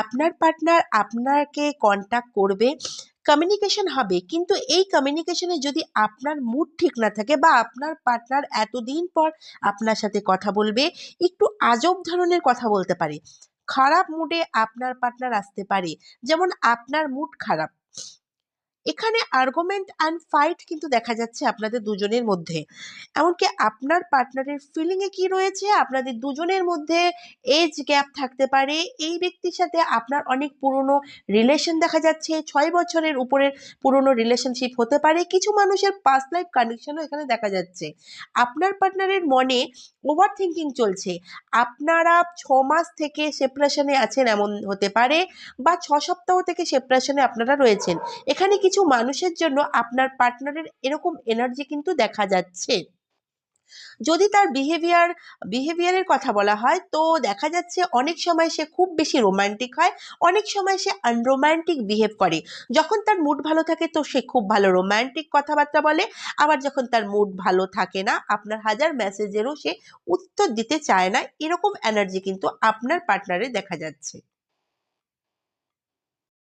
আপনার পার্টনার আপনাকে কন্ট্যাক্ট করবে, কমিউনিকেশন হবে, কিন্তু এই কমিউনিকেশনে যদি আপনার মুড ঠিক না থাকে বা আপনার পার্টনার এতদিন পর আপনার সাথে কথা বলবে, একটু আজব ধরনের কথা বলতে পারে, খারাপ মুডে আপনার পার্টনার আসতে পারে, যেমন আপনার মুড খারাপ, এখানে আর্গুমেন্ট অ্যান্ড ফাইট কিন্তু দেখা যাচ্ছে আপনাদের দুজনের মধ্যে। এমনকি আপনার পার্টনারের ফিলিং এ কি রয়েছে, আপনাদের দুজনের মধ্যে এজ গ্যাপ থাকতে পারে। এই ব্যক্তির সাথে আপনার অনেক পুরনো রিলেশন দেখা যাচ্ছে, 6 বছরের উপরের পুরনো রিলেশনশিপ হতে পারে। কিছু মানুষের পাস্ট লাইফ কানেকশনও এখানে দেখা যাচ্ছে। আপনার পার্টনারের মনে ওভার থিঙ্কিং চলছে, আপনারা 6 মাস থেকে সেপারেশনে আছেন এমন হতে পারে, বা 6 সপ্তাহ থেকে সেপারেশনে আপনারা রয়েছেন। এখানে কিছু মানুষের জন্য আপনার পার্টনারের এরকম এনার্জি কিন্তু দেখা যাচ্ছে। যদি তার বিহেভিয়ারের কথা বলা হয়, তো দেখা যাচ্ছে অনেক সময় সে খুব বেশি রোমান্টিক হয়, অনেক সময় সে আনরোমান্টিক বিহেভ করে। যখন তার মুড ভালো থাকে তো সে খুব ভালো রোমান্টিক কথাবার্তা বলে, আবার যখন তার মুড ভালো থাকে না, আপনার হাজার মেসেজেরও সে উত্তর দিতে চায় না। এরকম এনার্জি কিন্তু আপনার পার্টনারে দেখা যাচ্ছে।